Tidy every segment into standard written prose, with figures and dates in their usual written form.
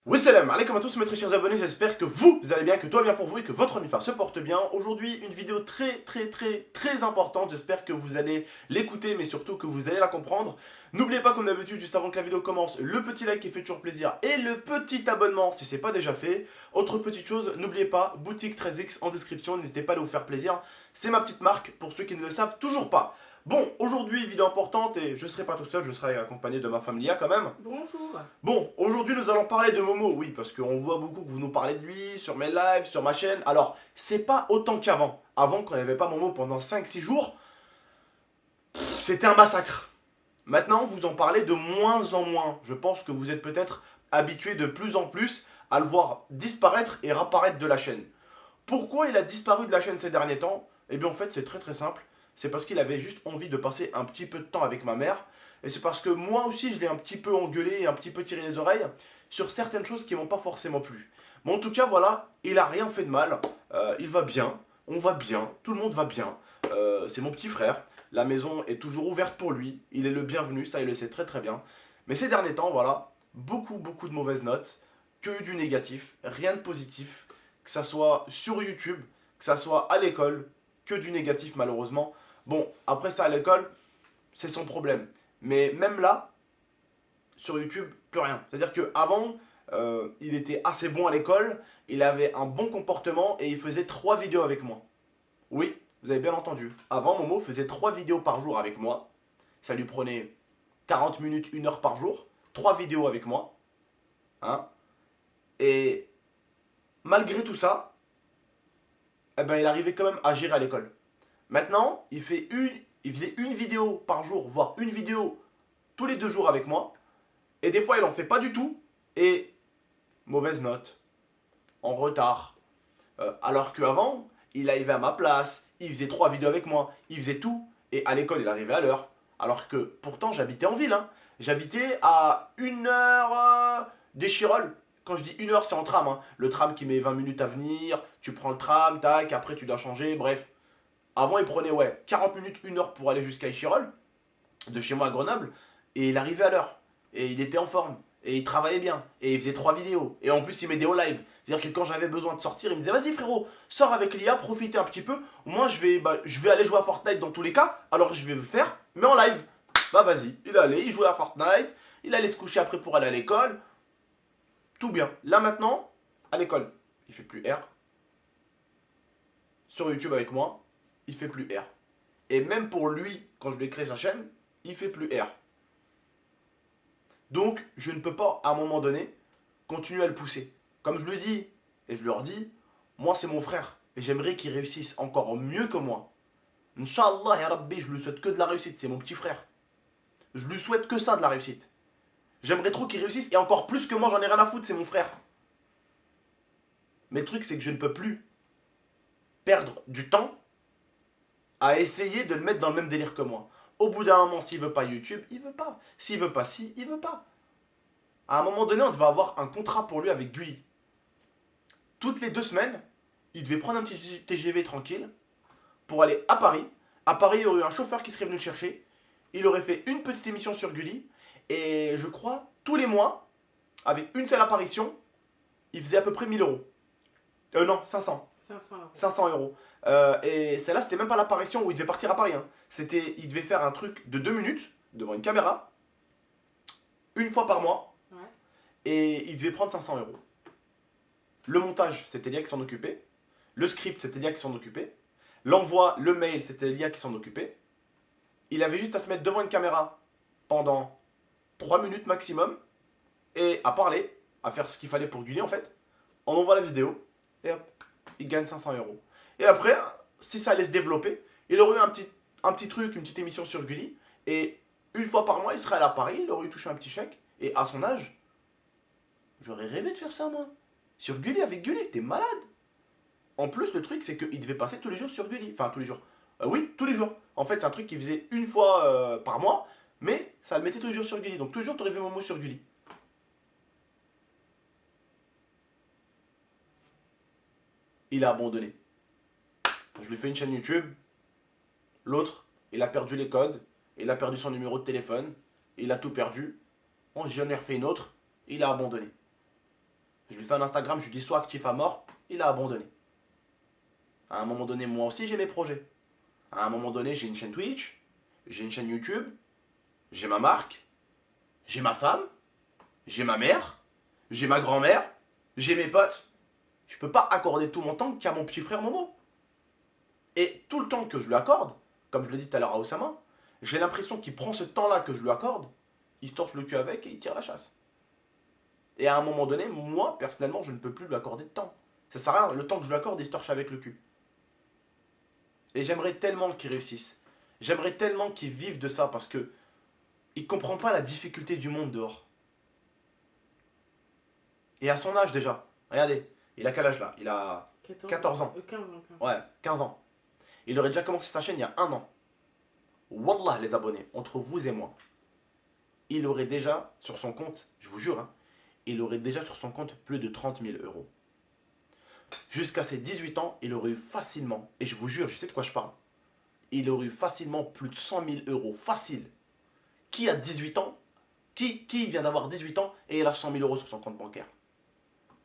Wassalam alaikum à tous mes très chers abonnés, j'espère que vous allez bien, que tout va bien pour vous et que votre Mifa se porte bien. Aujourd'hui, une vidéo très importante, j'espère que vous allez l'écouter mais surtout que vous allez la comprendre. N'oubliez pas comme d'habitude, juste avant que la vidéo commence, le petit like qui fait toujours plaisir et le petit abonnement si c'est pas déjà fait. Autre petite chose, n'oubliez pas, boutique 13X en description, n'hésitez pas à vous faire plaisir. C'est ma petite marque pour ceux qui ne le savent toujours pas. Bon, aujourd'hui, vidéo importante et je serai pas tout seul, je serai accompagné de ma familia quand même. Bonjour. Bon, aujourd'hui nous allons parler de Momo, oui, parce qu'on voit beaucoup que vous nous parlez de lui sur mes lives, sur ma chaîne. Alors, c'est pas autant qu'avant. Avant, quand il n'y avait pas Momo pendant 5-6 jours, c'était un massacre. Maintenant, vous en parlez de moins en moins. Je pense que vous êtes peut-être habitué de plus en plus à le voir disparaître et réapparaître de la chaîne. Pourquoi il a disparu de la chaîne ces derniers temps? Eh bien, en fait, c'est très simple. C'est parce qu'il avait juste envie de passer un petit peu de temps avec ma mère. Et c'est parce que moi aussi, je l'ai un petit peu engueulé et un petit peu tiré les oreilles sur certaines choses qui m'ont pas forcément plu. Mais en tout cas, voilà, il a rien fait de mal. Il va bien, on va bien, tout le monde va bien. C'est mon petit frère. La maison est toujours ouverte pour lui. Il est le bienvenu, ça il le sait très bien. Mais ces derniers temps, voilà, beaucoup de mauvaises notes, que du négatif, rien de positif, que ça soit sur YouTube, que ça soit à l'école, que du négatif malheureusement. Bon, après ça à l'école, c'est son problème. Mais même là, sur YouTube, plus rien. C'est-à-dire qu'avant, il était assez bon à l'école, il avait un bon comportement et il faisait 3 vidéos avec moi. Oui, vous avez bien entendu. Avant, Momo faisait 3 vidéos par jour avec moi. Ça lui prenait 40 minutes, 1 heure par jour. 3 vidéos avec moi. Hein. Et malgré tout ça, eh ben, il arrivait quand même à gérer à l'école. Maintenant, il faisait une vidéo par jour, voire une vidéo tous les 2 jours avec moi. Et des fois, il en fait pas du tout. Et mauvaise note, en retard. Alors qu'avant, il arrivait à ma place, il faisait 3 vidéos avec moi, il faisait tout. Et à l'école, il arrivait à l'heure. Alors que pourtant, j'habitais en ville. Hein. J'habitais à 1 heure des Chirolles. Quand je dis 1 heure, c'est en tram. Hein. Le tram qui met 20 minutes à venir, tu prends le tram, tac, après tu dois changer, bref. Avant, il prenait 40 minutes, 1 heure pour aller jusqu'à Échirolles, de chez moi à Grenoble, et il arrivait à l'heure. Et il était en forme. Et il travaillait bien. Et il faisait 3 vidéos. Et en plus, il mettait au live. C'est-à-dire que quand j'avais besoin de sortir, il me disait vas-y frérot, sors avec l'IA, profitez un petit peu. Moi, je vais aller jouer à Fortnite dans tous les cas. Alors je vais le faire, mais en live. Bah vas-y. Il allait, il jouait à Fortnite. Il allait se coucher après pour aller à l'école. Tout bien. Là maintenant, à l'école, il fait plus R. Sur YouTube avec moi, il fait plus R. Et même pour lui, quand je lui ai créé sa chaîne, il fait plus R. Donc, je ne peux pas, à un moment donné, continuer à le pousser. Comme je le dis, et je leur dis, moi c'est mon frère. Et j'aimerais qu'il réussisse encore mieux que moi. Inch'Allah, ya Rabbi, je lui souhaite que de la réussite, c'est mon petit frère. Je lui souhaite que ça, de la réussite. J'aimerais trop qu'il réussisse, et encore plus que moi, j'en ai rien à foutre, c'est mon frère. Mais le truc, c'est que je ne peux plus perdre du temps à essayer de le mettre dans le même délire que moi. Au bout d'un moment, s'il veut pas YouTube, il veut pas. S'il veut pas ci, il veut pas. À un moment donné, on devait avoir un contrat pour lui avec Gulli. Toutes les 2 semaines, il devait prendre un petit TGV tranquille pour aller à Paris. À Paris, il y aurait eu un chauffeur qui serait venu le chercher. Il aurait fait une petite émission sur Gulli. Et je crois, tous les mois, avec une seule apparition, il faisait à peu près 1 000 euros. Non, 500. 500 euros. 500 euros. Et celle-là, c'était même pas l'apparition où il devait partir à Paris. Hein. Il devait faire un truc de 2 minutes devant une caméra, une fois par mois, Ouais. et il devait prendre 500 euros. Le montage, c'était l'IA qui s'en occupait. Le script, c'était l'IA qui s'en occupait. L'envoi, le mail, c'était l'IA qui s'en occupait. Il avait juste à se mettre devant une caméra pendant 3 minutes maximum et à parler, à faire ce qu'il fallait pour Gulli en fait. On envoie la vidéo et hop, il gagne 500 euros. Et après, si ça allait se développer, il aurait eu un petit truc, une petite émission sur Gulli. Et une fois par mois, il serait allé à Paris, il aurait eu touché un petit chèque. Et à son âge, j'aurais rêvé de faire ça moi. Sur Gulli, avec Gulli, t'es malade. En plus, le truc, c'est qu'il devait passer tous les jours sur Gulli. Enfin, tous les jours. Oui, tous les jours. En fait, c'est un truc qu'il faisait une fois par mois, mais ça le mettait tous les jours sur Gulli. Donc, tous les jours, t'aurais vu Momo sur Gulli. Il a abandonné. Je lui fais une chaîne YouTube. L'autre, il a perdu les codes. Il a perdu son numéro de téléphone. Il a tout perdu. J'en ai refait une autre. Il a abandonné. lui fais un Instagram, je lui dis sois actif à mort, il a abandonné. À un moment donné, moi aussi j'ai mes projets. À un moment donné, j'ai une chaîne Twitch, j'ai une chaîne YouTube, j'ai ma marque, j'ai ma femme, j'ai ma mère, j'ai ma grand-mère, j'ai mes potes. Je peux pas accorder tout mon temps qu'à mon petit frère Momo. Et tout le temps que je lui accorde, comme je l'ai dit tout à l'heure à Oussama, j'ai l'impression qu'il prend ce temps-là que je lui accorde, il se torche le cul avec et il tire la chasse. Et à un moment donné, moi, personnellement, je ne peux plus lui accorder de temps. Ça sert à rien, le temps que je lui accorde, il se torche avec le cul. Et j'aimerais tellement qu'il réussisse. J'aimerais tellement qu'il vive de ça parce que il comprend pas la difficulté du monde dehors. Et à son âge déjà, regardez, il a quel âge là? Il a 14 ans. 15 ans. 15. Ouais, 15 ans. Il aurait déjà commencé sa chaîne il y a un an. Wallah les abonnés, entre vous et moi, il aurait déjà sur son compte, je vous jure, hein, il aurait déjà sur son compte plus de 30 000 euros. Jusqu'à ses 18 ans, il aurait eu facilement, et je vous jure, je sais de quoi je parle, il aurait eu facilement plus de 100 000 euros, facile. Qui a 18 ans, qui vient d'avoir 18 ans et il a 100 000 euros sur son compte bancaire?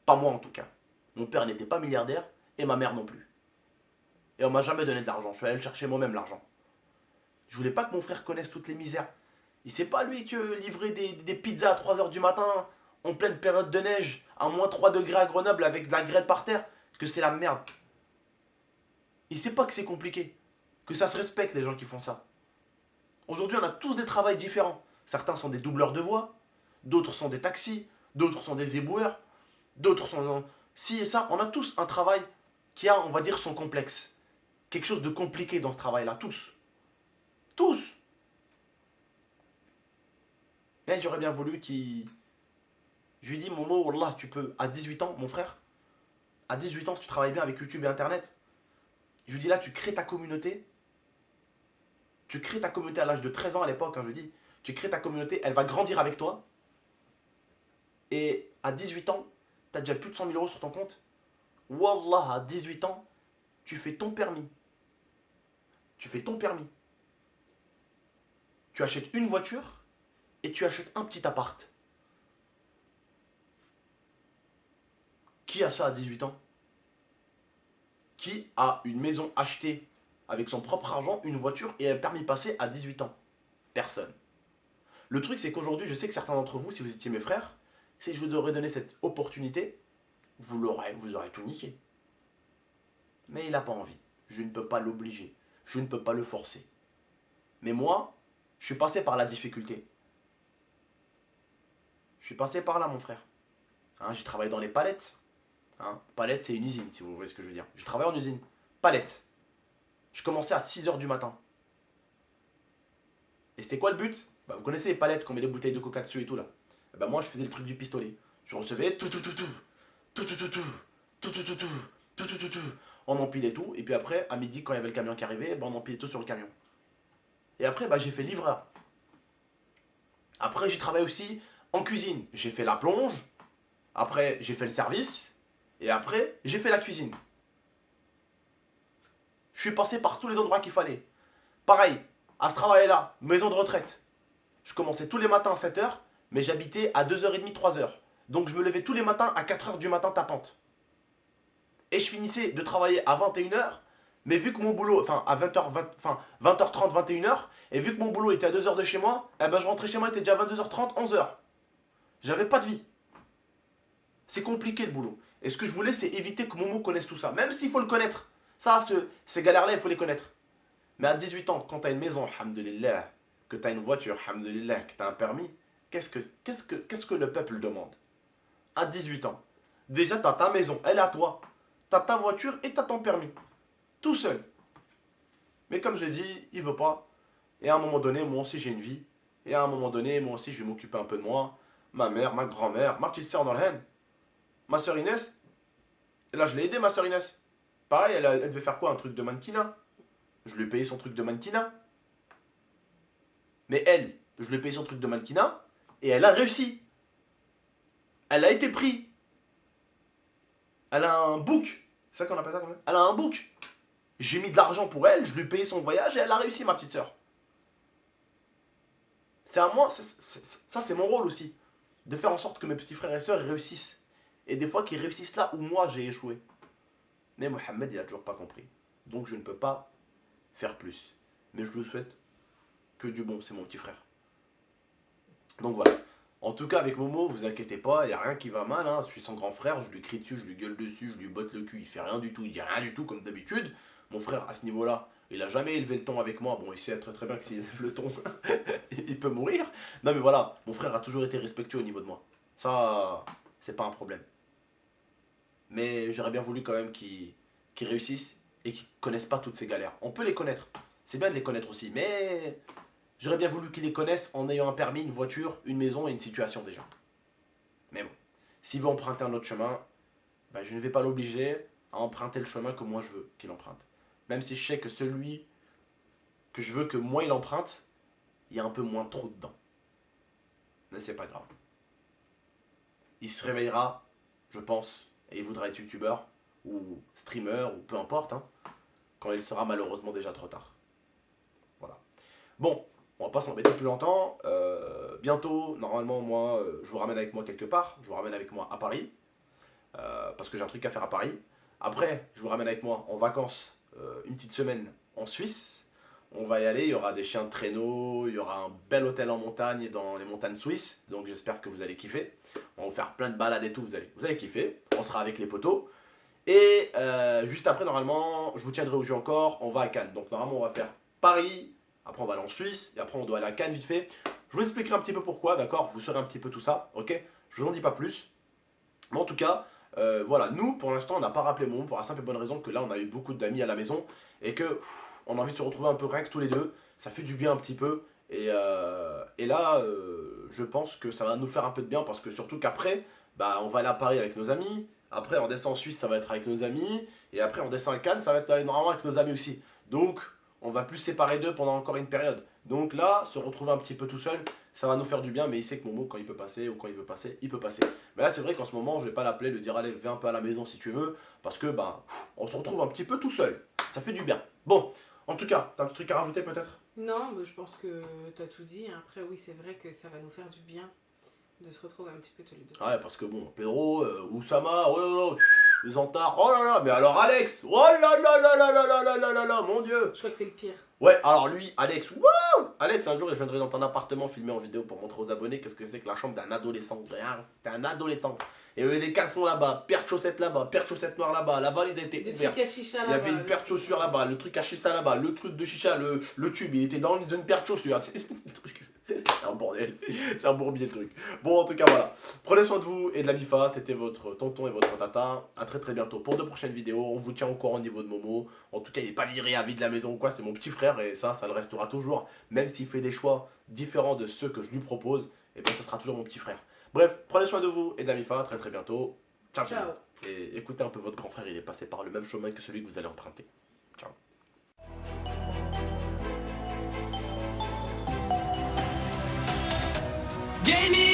Pas moi en tout cas. Mon père n'était pas milliardaire et ma mère non plus. Et on m'a jamais donné de l'argent, je suis allé le chercher moi-même l'argent. Je voulais pas que mon frère connaisse toutes les misères. Il sait pas lui que livrer des pizzas à 3 heures du matin en pleine période de neige, à moins 3 degrés à Grenoble avec de la grêle par terre, que c'est la merde. Il sait pas que c'est compliqué, que ça se respecte les gens qui font ça. Aujourd'hui on a tous des travails différents. Certains sont des doubleurs de voix, d'autres sont des taxis, d'autres sont des éboueurs, d'autres sont ci et ça. On a tous un travail qui a, on va dire, son complexe. Quelque chose de compliqué dans ce travail-là, tous. Tous. Et j'aurais bien voulu qu'il... Je lui dis, Momo, Wallah, tu peux, à 18 ans, mon frère, à 18 ans, si tu travailles bien avec YouTube et Internet, je lui dis là, tu crées ta communauté. Tu crées ta communauté à l'âge de 13 ans à l'époque, hein, je lui dis, tu crées ta communauté, elle va grandir avec toi. Et à 18 ans, tu as déjà plus de 100 000 euros sur ton compte. Wallah, à 18 ans, tu fais ton permis. Tu fais ton permis. Tu achètes une voiture et tu achètes un petit appart. Qui a ça à 18 ans? Qui a une maison achetée avec son propre argent, une voiture et un permis passé à 18 ans? Personne. Le truc, c'est qu'aujourd'hui, je sais que certains d'entre vous, si vous étiez mes frères, si je vous aurais donné cette opportunité, vous aurez tout niqué. Mais il n'a pas envie. Je ne peux pas l'obliger. Je ne peux pas le forcer. Mais moi, je suis passé par la difficulté. Je suis passé par là, mon frère. Hein, j'ai travaillé dans les palettes. Hein, palette, c'est une usine, si vous voyez ce que je veux dire. Je travaille en usine. Palette. Je commençais à 6 heures du matin. Et c'était quoi le but? Bah, vous connaissez les palettes qu'on met des bouteilles de coca dessus et tout là. Et bah, moi, je faisais le truc du pistolet. Je recevais tout. On empilait tout. Et puis après, à midi, quand il y avait le camion qui arrivait, bah, on empilait tout sur le camion. Et après, bah, j'ai fait livreur. Après, j'ai travaillé aussi en cuisine. J'ai fait la plonge. Après, j'ai fait le service. Et après, j'ai fait la cuisine. Je suis passé par tous les endroits qu'il fallait. Pareil, à ce travail-là, maison de retraite. Je commençais tous les matins à 7 heures, mais j'habitais à 2h30, 3 heures. Donc je me levais tous les matins à 4 heures du matin tapante. Et je finissais de travailler à 21 heures, mais vu que mon boulot, enfin à 20h30, 21 heures, et vu que mon boulot était à 2 heures de chez moi, eh ben je rentrais chez moi, il était déjà 22h30, 11 heures. J'avais pas de vie. C'est compliqué le boulot. Et ce que je voulais, c'est éviter que Momo connaisse tout ça. Même s'il faut le connaître. Ça, ces galères-là, il faut les connaître. Mais à 18 ans, quand tu as une maison, alhamdoulilah, que tu as une voiture, alhamdoulilah, que tu as un permis, qu'est-ce que le peuple demande? À 18 ans, déjà, tu as ta maison, elle est à toi. Tu as ta voiture et tu as ton permis. Tout seul. Mais comme je l'ai dit, il veut pas. Et à un moment donné, moi aussi, j'ai une vie. Et à un moment donné, moi aussi, je vais m'occuper un peu de moi. Ma mère, ma grand-mère, ma petite sœur dans le haine. Ma soeur Inès, et là, je l'ai aidé, ma soeur Inès. Pareil, elle devait faire quoi? Un truc de mannequinat. Je lui ai payé son truc de mannequinat. Mais elle, je lui ai payé son truc de mannequinat et elle a réussi. Elle a été prise. Elle a un book. C'est ça qu'on appelle ça quand même? Elle a un book. J'ai mis de l'argent pour elle, je lui ai payé son voyage et elle a réussi, ma petite soeur. C'est à moi, ça c'est mon rôle aussi. De faire en sorte que mes petits frères et sœurs réussissent. et des fois qu'ils réussissent là où moi j'ai échoué. Mais Mohamed, il a toujours pas compris. Donc je ne peux pas faire plus. Mais je lui souhaite que du bon, c'est mon petit frère. Donc voilà. En tout cas, avec Momo, vous inquiétez pas, il n'y a rien qui va mal. Hein. Je suis son grand frère, je lui crie dessus, je lui gueule dessus, je lui botte le cul, il fait rien du tout, il dit rien du tout comme d'habitude. Mon frère, à ce niveau-là, il a jamais élevé le ton avec moi. Bon, il sait très très bien que s'il élève le ton, il peut mourir. Non mais voilà, mon frère a toujours été respectueux au niveau de moi. Ça, c'est pas un problème. Mais j'aurais bien voulu quand même qu'ils réussissent et qu'ils connaissent pas toutes ces galères. On peut les connaître, c'est bien de les connaître aussi, mais j'aurais bien voulu qu'ils les connaissent en ayant un permis, une voiture, une maison et une situation déjà. Mais bon, s'il veut emprunter un autre chemin, bah, je ne vais pas l'obliger à emprunter le chemin que moi je veux qu'il emprunte. Même si je sais que celui que je veux que moi il emprunte, il y a un peu moins trop dedans. Mais c'est pas grave. Il se réveillera, je pense, et il voudra être youtubeur, ou streamer, ou peu importe, hein, quand il sera malheureusement déjà trop tard. Voilà. Bon, on va pas s'embêter plus longtemps. Bientôt, normalement, moi, je vous ramène avec moi quelque part. Je vous ramène avec moi à Paris, parce que j'ai un truc à faire à Paris. Après, je vous ramène avec moi en vacances une petite semaine en Suisse. On va y aller, il y aura des chiens de traîneau, il y aura un bel hôtel en montagne dans les montagnes suisses. Donc j'espère que vous allez kiffer. On va vous faire plein de balades et tout, vous allez kiffer. On sera avec les potos. Et juste après, normalement, je vous tiendrai au jeu encore, on va à Cannes. Donc normalement, on va faire Paris, après on va aller en Suisse, et après on doit aller à Cannes vite fait. Je vous expliquerai un petit peu pourquoi, d'accord? Vous saurez un petit peu tout ça, ok? Je vous en dis pas plus. Mais en tout cas, voilà, nous, pour l'instant, on n'a pas rappelé Momo pour la simple et bonne raison que là, on a eu beaucoup d'amis à la maison, et que on a envie de se retrouver un peu rien que tous les deux. Ça fait du bien un petit peu. Et là, je pense que ça va nous faire un peu de bien, parce que surtout qu'après, bah, on va aller à Paris avec nos amis. Après, on descend en Suisse, ça va être avec nos amis. Et après, on descend à Cannes, ça va être normalement avec nos amis aussi. Donc, on va plus se séparer d'eux pendant encore une période. Donc là, se retrouver un petit peu tout seul, ça va nous faire du bien. Mais il sait que Momo, quand il peut passer ou quand il veut passer, il peut passer. Mais là, c'est vrai qu'en ce moment, je vais pas l'appeler, lui dire allez, viens un peu à la maison si tu veux. Parce que, bah, on se retrouve un petit peu tout seul. Ça fait du bien. Bon, en tout cas, t'as un petit truc à rajouter peut-être? Non, mais je pense que t'as tout dit. Après, oui, c'est vrai que ça va nous faire du bien de se retrouver un petit peu tous les deux. Ouais, parce que bon, Pedro, Oussama, les Antards, oh là là, mais alors Alex, oh là là là là là là là là là là, mon Dieu. Je crois que c'est le pire. Ouais, alors lui, Alex, waouh. Alex, un jour, je viendrai dans ton appartement filmer en vidéo pour montrer aux abonnés qu'est-ce que c'est que la chambre d'un adolescent. T'es un adolescent. Et il y avait des caleçons là-bas, paire de chaussettes là-bas, paire de chaussettes noires là-bas, la valise a été Des ouverte. trucs à chicha Il y là-bas. avait une paire de chaussures là-bas, le truc à chicha là-bas, le truc de chicha, le tube, il était dans une paire de chaussures. C'est un bordel, c'est un bourbier le truc. Bon, en tout cas, voilà. Prenez soin de vous et de la Bifa, c'était votre tonton et votre tata. À très très bientôt pour de prochaines vidéos. On vous tient au courant au niveau de Momo. En tout cas, il n'est pas viré à vie de la maison ou quoi, c'est mon petit frère et ça le restera toujours. Même s'il fait des choix différents de ceux que je lui propose, et bien, ça sera toujours mon petit frère. Bref, prenez soin de vous et de la Bifa, à très très bientôt. Ciao, ciao. Ciao. Et écoutez un peu votre grand frère, il est passé par le même chemin que celui que vous allez emprunter. Ciao. Gaming